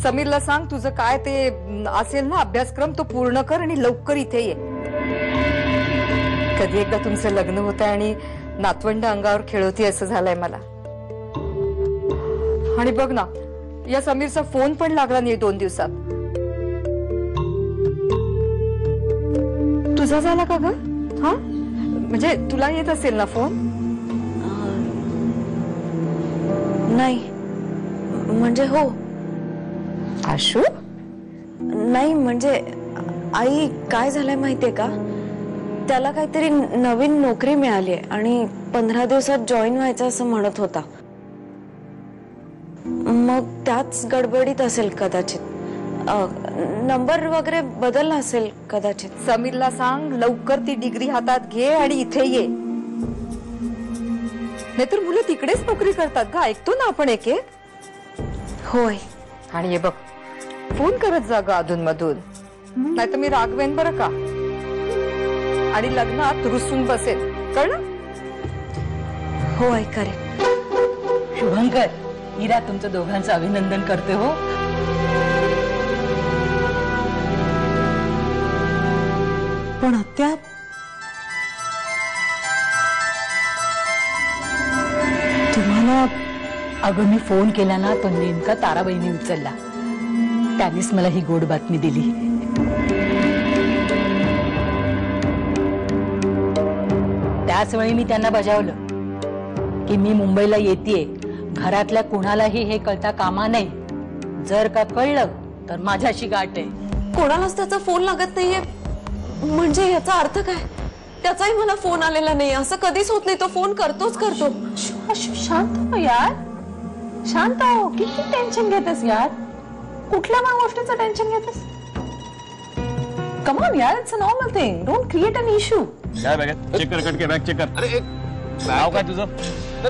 समीरला सांग तुझं काय ते असेल ना अभ्यासक्रम तो पूर्ण कर आणि लवकर इथे ये. कधी एकदा तुमचं लग्न होतंय आणि नातवंड अंगावर खेळवती असं झालंय मला. आणि बघ ना या समीरचा फोन पण लागला नाही 2 दिवसात. तुझा झाला का ग? हा म्हणजे तुला येत असेल ना फोन? नाही म्हणजे हो. आशू नाही म्हणजे आई काय झालंय माहितीये का, त्याला काहीतरी नवीन नोकरी मिळाली आणि 15 दिवसात जॉईन व्हायचं असं म्हणत होता. मग त्याच गडबडीत असेल कदाचित. नंबर वगैरे बदलला असेल कदाचित. समीरला सांग लवकर ती डिग्री हातात घे आणि इथे ये. नाहीतर मुलं तिकडेच नोकरी करतात ग. ऐकतो ना आपण एक एक. होय. आणि हे बघ फोन करत जा ग अधून मधून, नाहीतर मी रागवेन बरं का. आणि लग्नात रुसून बसेल कळलं? होय करेल. शुभंकर, इरा तुमचं दोघांचं अभिनंदन करते हो. पण आत्या तुम्हाला. अगं मी फोन केला ना तो नेमका ताराबाईंनी उचलला. त्यांनीच मला ही गोड बातमी दिली. त्याच वेळी मी त्यांना बजावलं की मी मुंबईला येतेय, घरातल्या कुणालाही हे कळता कामा नाही. जर का कळलं तर माझ्याशी गाठ आहे. कोणालाच त्याचा फोन लागत नाहीये म्हणजे याचा अर्थ काय? त्याचाही मला फोन आलेला नाही. असं कधीच होत नाही. तो फोन करतोच करतो. शांत हो यार, शांत हो. किती टेन्शन घेतेस यार? कुठल्या गोष्टीचं टेन्शन घेतेस? कम ऑन यार, it's a normal thing. Don't create an issue. काय बॅग चेक कर, कटके बॅग चेक कर. अरे नाव काय तुझं?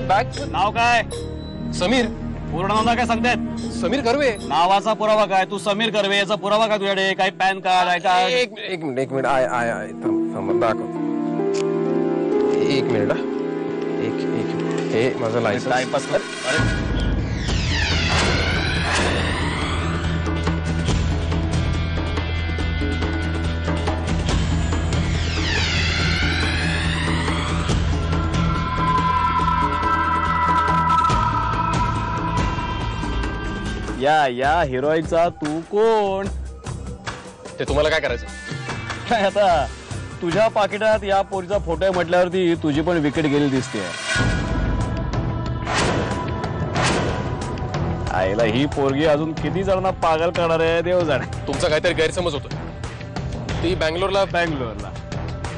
बॅग नाव काय? समीर. पूर्ण नाव काय सांगतायत? समीर कर्वे. नावाचा पुरावा काय? तू समीर कर्वे याचा पुरावा काय तुझ्याकडे? काही पॅन कार्ड आहे का? एक मिनिट आय थांब दाखव. एक मिनिट एक हे माझं लायसन्स. टाइमपास कर. अरे या हिरोईनचा तू कोण? ते तुम्हाला काय करायचं? काय आता तुझ्या पाकिटात या पोरीचा फोटो आहे म्हटल्यावरती तुझी पण विकेट गेली दिसते. आईला ही पोरगी अजून किती जणांना पागल करणार आहे देव जाणे. तुमचा काहीतरी गैरसमज होतो. ती बँगलोरला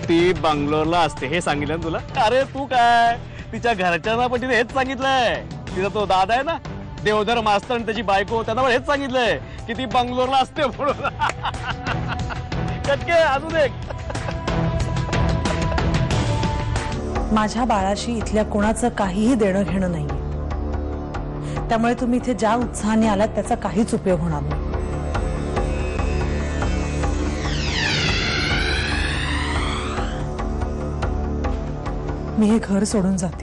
ती बंगलोरला असते हे सांगितलं ना तुला? अरे तू काय तिच्या घरच्यांना पण तिने हेच सांगितलंय. तिचा तो दादा आहे ना देवधर मास्तर आणि त्याची बायको, त्यांना पण हेच सांगितलंय की ती बंगलोरला असते म्हणून. कटके अजून एक. माझ्या बाळाशी इथल्या कोणाचं काहीही देणं घेणं नाहीये. त्यामुळे तुम्ही इथे ज्या उत्साहाने आलात त्याचा काहीच उपयोग होणार नाही. मी हे घर सोडून जाते.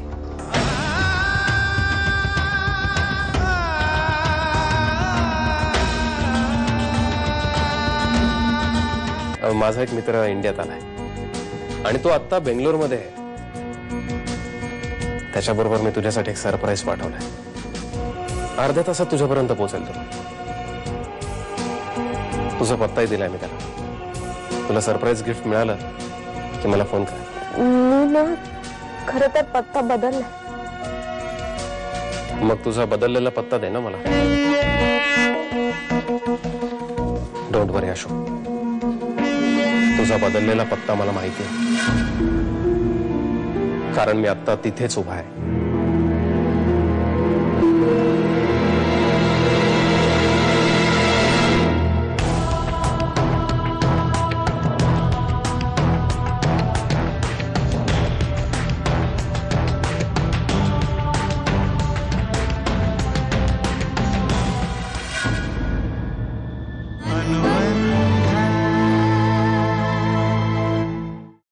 माझा एक मित्र इंडियात आलाय आणि तो आता बेंगलोरमध्ये आहे. त्याच्याबरोबर मी तुझ्यासाठी एक सरप्राईज पाठवलाय. अर्ध्या तासात तुझ्यापर्यंत पोहोचेल तो. तुझा पत्ताही दिलाय मी त्याला. तुला सरप्राईज गिफ्ट मिळालं की मला फोन कर. मी ना खरं तर पत्ता बदलला. मग तुझा बदललेला पत्ता दे ना मला. डोंट वरी आशू, तुझा बदललेला पत्ता मला माहिती आहे, कारण मी आता तिथेच उभा आहे.